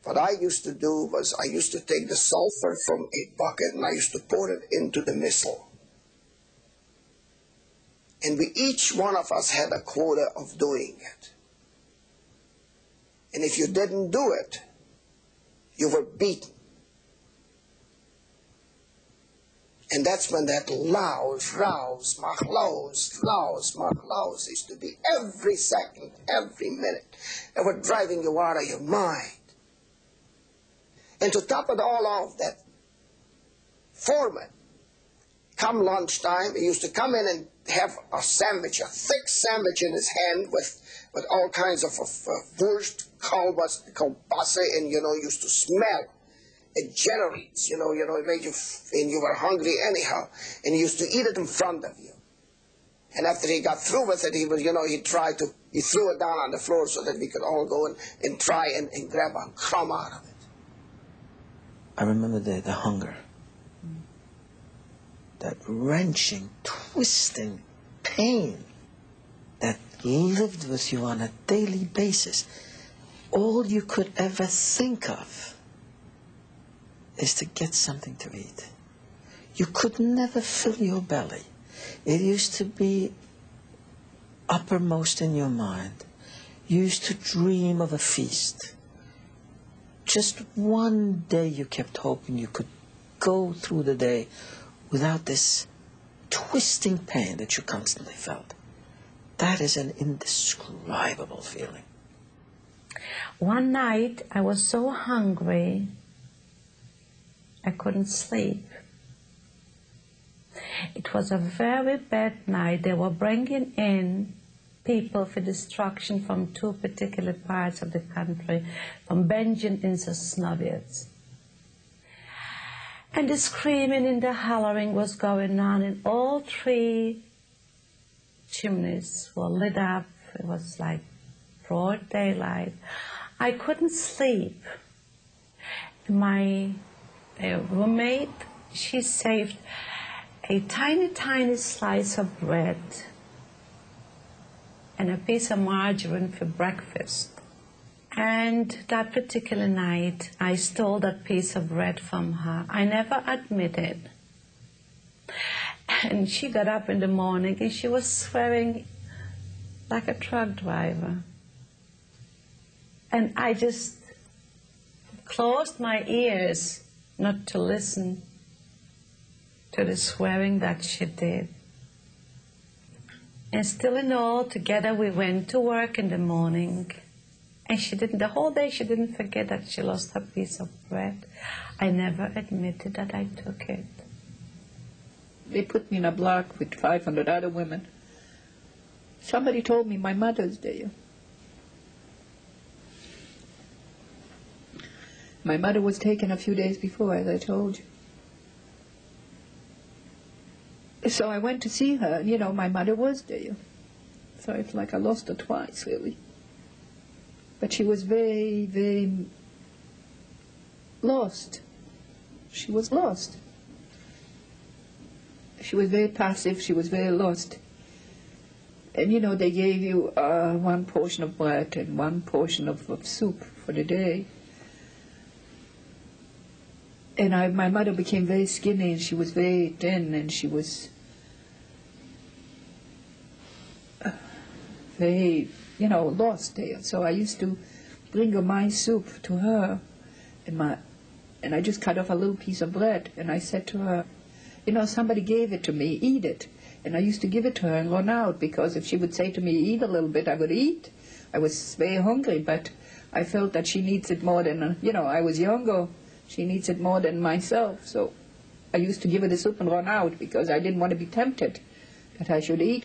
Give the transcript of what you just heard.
What I used to do was I used to take the sulfur from a bucket and I used to pour it into the missile. And each one of us had a quota of doing it. And if you didn't do it, you were beaten. And that's when that laus, raus, mach laus, used to be every second, every minute. They were driving you out of your mind. And to top it all off, that foreman, come lunchtime, he used to come in and have a sandwich, a thick sandwich in his hand with all kinds of wurst, kolbasa, and, used to smell. It generates, it made you, and you were hungry anyhow, and he used to eat it in front of you. And after he got through with it, he threw it down on the floor so that we could all go and try and grab a crumb out of it. I remember the hunger, that wrenching, twisting pain that lived with you on a daily basis. All you could ever think of is to get something to eat. You could never fill your belly. It used to be uppermost in your mind. You used to dream of a feast. Just one day you kept hoping you could go through the day without this twisting pain that you constantly felt. That is an indescribable feeling. One night I was so hungry I couldn't sleep. It was a very bad night. They were bringing in people for destruction from two particular parts of the country, from Benjamin and Sosnowiec. And the screaming and the hollering was going on, and all three chimneys were lit up. It was like broad daylight. I couldn't sleep. My roommate, she saved a tiny, tiny slice of bread and a piece of margarine for breakfast. And that particular night, I stole that piece of bread from her. I never admitted. And she got up in the morning and she was swearing like a truck driver. And I just closed my ears not to listen to the swearing that she did. And still in all, together we went to work in the morning. And the whole day she didn't forget that she lost her piece of bread. I never admitted that I took it. They put me in a block with 500 other women. Somebody told me my mother's there. My mother was taken a few days before, as I told you. So I went to see her, and my mother was there. So it's like I lost her twice, really. But she was very, very lost. She was lost. She was very passive, she was very lost. And they gave you one portion of bread and one portion of soup for the day. And my mother became very skinny, and she was very thin, and she was very, lost there. So I used to bring her my soup to her, and I just cut off a little piece of bread, and I said to her, somebody gave it to me, eat it. And I used to give it to her and run out, because if she would say to me, eat a little bit, I would eat. I was very hungry, but I felt that she needs it more than, I was younger. She needs it more than myself. So I used to give her the soup and run out, because I didn't want to be tempted that I should eat.